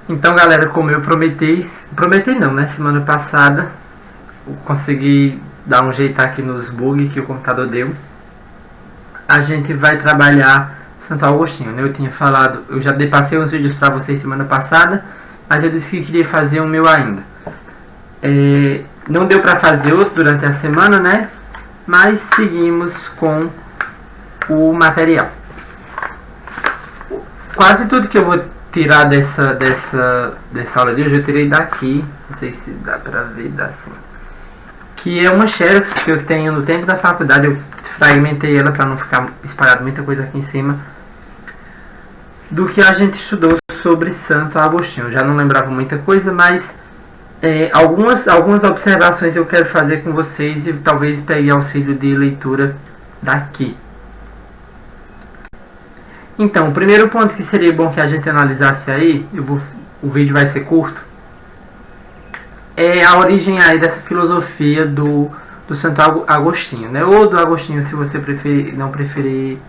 Então, galera, como eu prometi não, né? Semana passada, eu consegui dar um jeito aqui nos bugs que o computador deu. A gente vai trabalhar Santo Agostinho, né? Eu tinha falado, eu já passei uns vídeos para vocês semana passada, mas eu disse que queria fazer o meu ainda. Não deu para fazer outro durante a semana, né? Mas seguimos com o material. Quase tudo que eu vou tirar dessa aula de hoje eu tirei daqui, não sei se dá pra ver, dá sim, que é uma xerox que eu tenho no tempo da faculdade. Eu fragmentei ela para não ficar espalhado muita coisa aqui em cima do que a gente estudou sobre Santo Agostinho. Eu já não lembrava muita coisa, mas algumas observações eu quero fazer com vocês e talvez pegue auxílio de leitura daqui. Então, o primeiro ponto que seria bom que a gente analisasse aí, o vídeo vai ser curto, é a origem aí dessa filosofia do Santo Agostinho, né? Ou do Agostinho, se você não preferir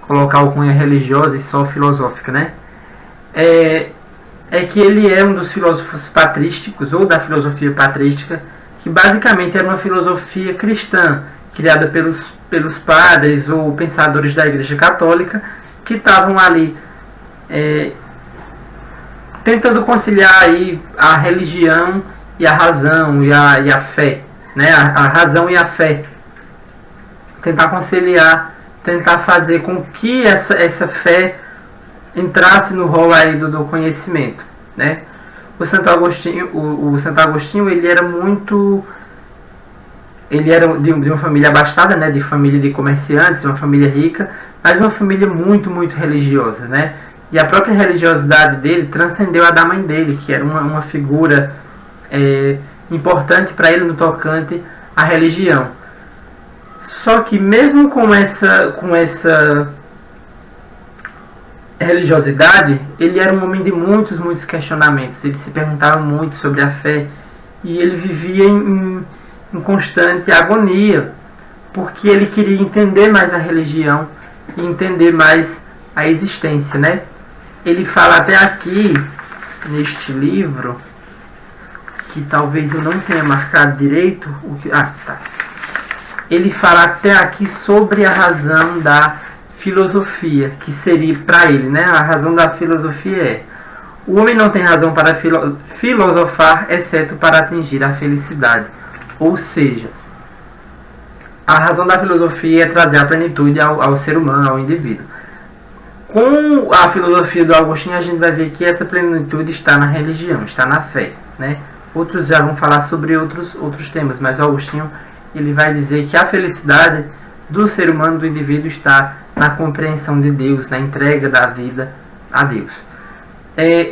colocar alcunha religiosa e só filosófica, né? É que ele é um dos filósofos patrísticos, ou da filosofia patrística, que basicamente era uma filosofia cristã, criada pelos padres ou pensadores da Igreja Católica, que estavam ali tentando conciliar aí a religião e a razão e a fé, né? A razão e a fé, tentar conciliar, tentar fazer com que essa fé entrasse no rol aí do conhecimento, né? O Santo Agostinho ele era de uma família abastada, né? De família de comerciantes, uma família rica, mas uma família muito, muito religiosa, né? E a própria religiosidade dele transcendeu a da mãe dele, que era uma figura importante para ele no tocante à religião. Só que mesmo com essa religiosidade, ele era um homem de muitos, muitos questionamentos. Ele se perguntava muito sobre a fé e ele vivia em constante agonia, porque ele queria entender mais a religião e entender mais a existência, né? Ele fala até aqui, neste livro, que talvez eu não tenha marcado direito, ele fala até aqui sobre a razão da filosofia, que seria para ele, né? A razão da filosofia é: o homem não tem razão para filosofar, exceto para atingir a felicidade. Ou seja, a razão da filosofia é trazer a plenitude ao ser humano, ao indivíduo. Com a filosofia do Agostinho, a gente vai ver que essa plenitude está na religião, está na fé, né? Outros já vão falar sobre outros temas, mas o Agostinho ele vai dizer que a felicidade do ser humano, do indivíduo, está na compreensão de Deus, na entrega da vida a Deus.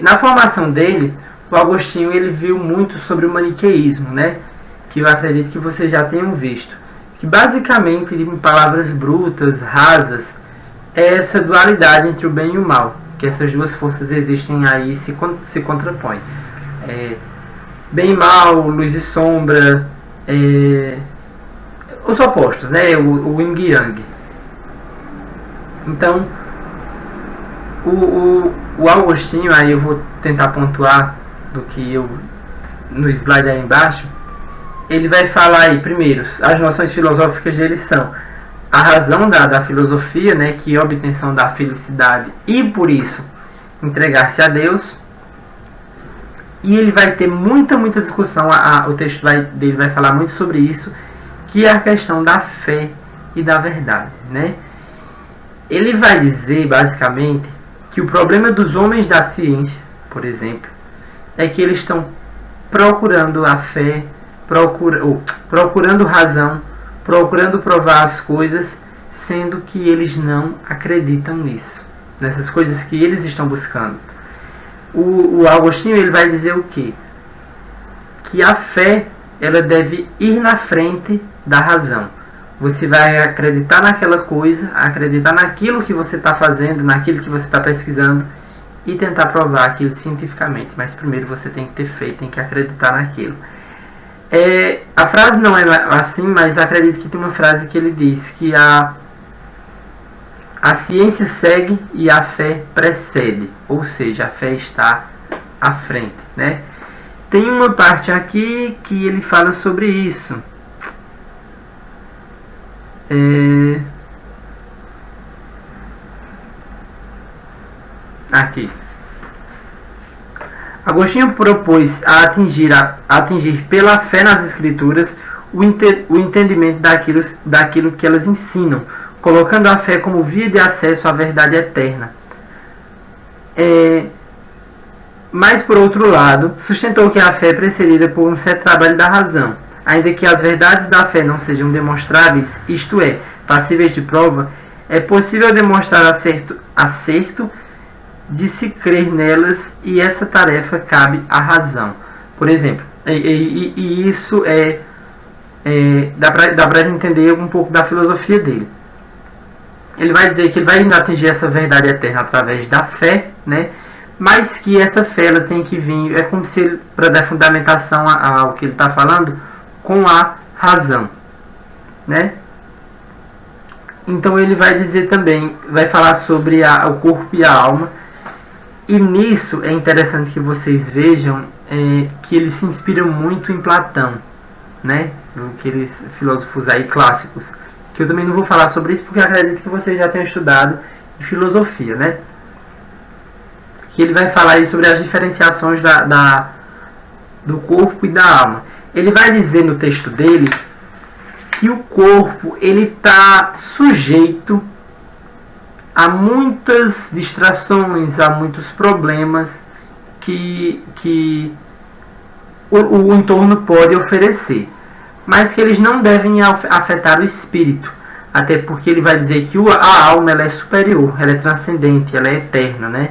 Na formação dele, o Agostinho ele viu muito sobre o maniqueísmo, né? Que eu acredito que vocês já tenham visto, que basicamente, em palavras brutas, rasas, é essa dualidade entre o bem e o mal, que essas duas forças existem aí e se contrapõem. Bem e mal, luz e sombra, os opostos, né? O yin e yang. Então, o Agostinho, aí eu vou tentar pontuar do que eu no slide aí embaixo. Ele vai falar aí, primeiro, as noções filosóficas dele são a razão da filosofia, né, que é a obtenção da felicidade e, por isso, entregar-se a Deus. E ele vai ter muita discussão, o texto dele vai falar muito sobre isso, que é a questão da fé e da verdade, né? Ele vai dizer, basicamente, que o problema dos homens da ciência, por exemplo, é que eles estão procurando a fé, procurando razão, procurando provar as coisas, sendo que eles não acreditam nisso, nessas coisas que eles estão buscando. O Agostinho ele vai dizer o quê? Que a fé ela deve ir na frente da razão. Você vai acreditar naquela coisa, acreditar naquilo que você está fazendo, naquilo que você está pesquisando e tentar provar aquilo cientificamente. Mas primeiro você tem que ter fé, tem que acreditar naquilo. A frase não é assim, mas acredito que tem uma frase que ele diz que a ciência segue e a fé precede, ou seja, a fé está à frente, né? Tem uma parte aqui que ele fala sobre isso. Aqui. Agostinho propôs a atingir pela fé nas Escrituras o entendimento daquilo que elas ensinam, colocando a fé como via de acesso à verdade eterna. Mas, por outro lado, sustentou que a fé é precedida por um certo trabalho da razão. Ainda que as verdades da fé não sejam demonstráveis, isto é, passíveis de prova, é possível demonstrar acerto de se crer nelas, e essa tarefa cabe à razão. Por exemplo, e isso dá para entender um pouco da filosofia dele. Ele vai dizer que ele vai atingir essa verdade eterna através da fé, né? Mas que essa fé ela tem que vir, é como se ele, para dar fundamentação ao que ele está falando, com a razão, né? Então ele vai dizer também, vai falar sobre o corpo e a alma. E nisso é interessante que vocês vejam que ele se inspira muito em Platão, né? Aqueles filósofos aí clássicos. Que eu também não vou falar sobre isso porque eu acredito que vocês já tenham estudado em filosofia, né? Que ele vai falar aí sobre as diferenciações do corpo e da alma. Ele vai dizer no texto dele que o corpo ele está sujeito há muitas distrações, há muitos problemas que o entorno pode oferecer, mas que eles não devem afetar o espírito, até porque ele vai dizer que a alma ela é superior, ela é transcendente, ela é eterna, né?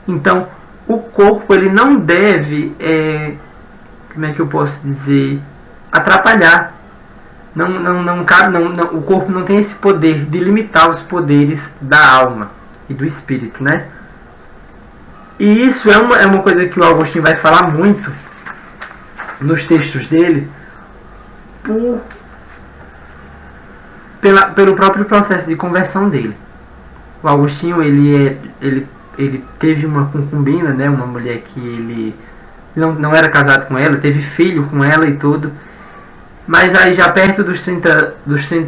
Então, o corpo ele não deve, como é que eu posso dizer, atrapalhar. O corpo não tem esse poder de limitar os poderes da alma e do espírito, né? E isso é uma coisa que o Agostinho vai falar muito nos textos dele pelo próprio processo de conversão dele. O Agostinho ele teve uma concubina, né? Uma mulher que ele não era casado com ela, teve filho com ela e tudo. Mas aí já perto dos 30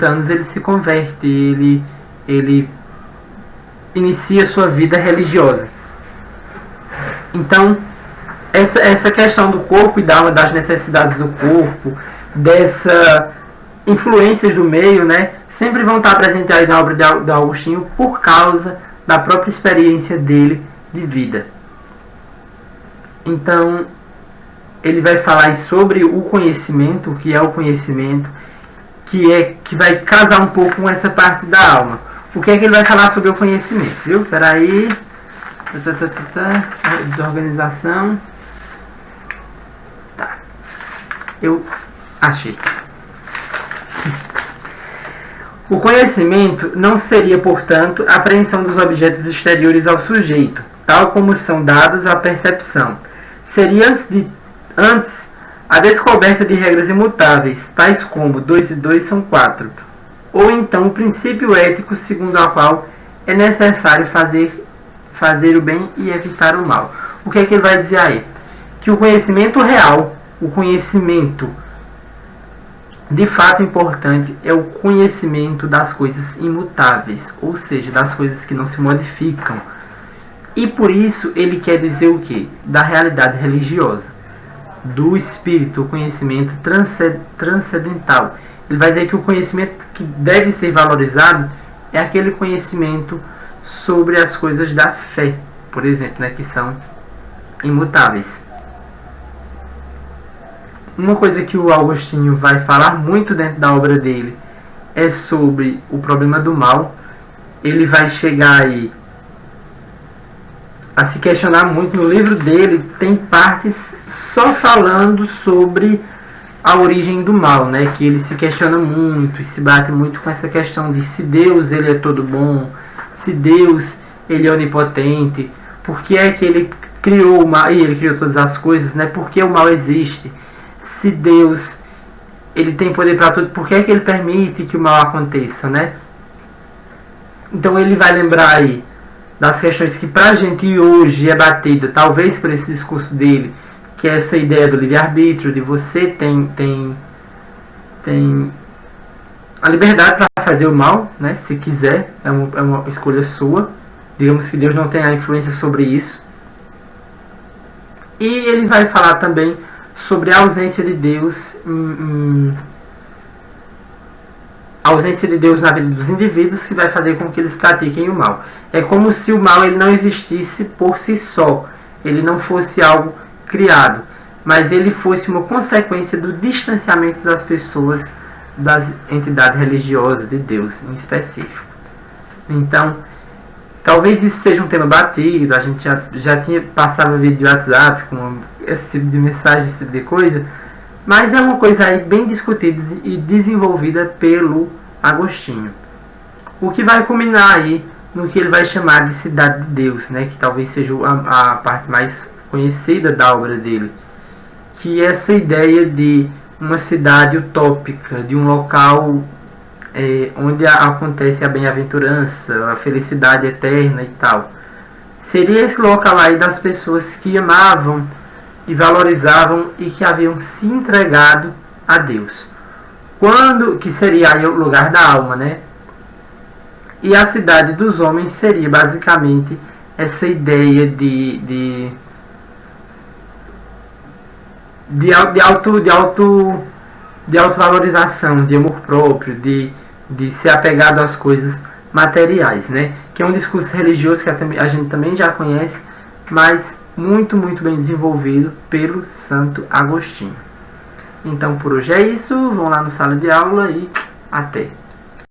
anos ele se converte, ele inicia sua vida religiosa. Então, essa questão do corpo e das necessidades do corpo, dessas influências do meio, né, sempre vão estar presentes aí na obra de Agostinho por causa da própria experiência dele de vida. Então, ele vai falar sobre o conhecimento, o que é o conhecimento, que vai casar um pouco com essa parte da alma. O que é que ele vai falar sobre o conhecimento, viu? Espera aí. Desorganização. Tá. Eu achei. O conhecimento não seria, portanto, a apreensão dos objetos exteriores ao sujeito, tal como são dados à percepção. Seria antes a descoberta de regras imutáveis, tais como 2 e 2 são 4, ou então o princípio ético segundo o qual é necessário fazer o bem e evitar o mal. O que é que ele vai dizer aí? Que o conhecimento real, o conhecimento de fato importante, é o conhecimento das coisas imutáveis, ou seja, das coisas que não se modificam. E por isso ele quer dizer o quê? Da realidade religiosa, do espírito, o conhecimento transcendental. Ele vai dizer que o conhecimento que deve ser valorizado é aquele conhecimento sobre as coisas da fé, por exemplo, né, que são imutáveis. Uma coisa que o Agostinho vai falar muito dentro da obra dele é sobre o problema do mal. Ele vai chegar aí a se questionar muito. No livro dele tem partes só falando sobre a origem do mal, né? Que ele se questiona muito e se bate muito com essa questão de se Deus ele é todo bom, se Deus ele é onipotente, por que é que ele criou o mal e ele criou todas as coisas, né? Por que o mal existe? Se Deus ele tem poder para tudo, por que é que ele permite que o mal aconteça, né? Então ele vai lembrar aí das questões que pra gente hoje é batida, talvez por esse discurso dele, que é essa ideia do livre-arbítrio, de você tem a liberdade para fazer o mal, né, se quiser, é uma escolha sua. Digamos que Deus não tem a influência sobre isso. E ele vai falar também sobre a ausência de Deus, a ausência de Deus na vida dos indivíduos, que vai fazer com que eles pratiquem o mal. É como se o mal ele não existisse por si só, ele não fosse algo criado, mas ele fosse uma consequência do distanciamento das pessoas das entidades religiosas de Deus em específico. Então, talvez isso seja um tema batido, a gente já tinha passado vídeo de WhatsApp com esse tipo de mensagem, esse tipo de coisa, mas é uma coisa aí bem discutida e desenvolvida pelo Agostinho. O que vai culminar aí no que ele vai chamar de Cidade de Deus, né, que talvez seja a parte mais conhecida da obra dele, que é essa ideia de uma cidade utópica, de um local onde acontece a bem-aventurança, a felicidade eterna e tal. Seria esse local aí das pessoas que amavam e valorizavam e que haviam se entregado a Deus. Que seria aí o lugar da alma, né? E a cidade dos homens seria basicamente essa ideia de autovalorização, de amor próprio, de ser apegado às coisas materiais, né? Que é um discurso religioso que a gente também já conhece, mas muito bem desenvolvido pelo Santo Agostinho. Então por hoje é isso, vão lá no sala de aula e até!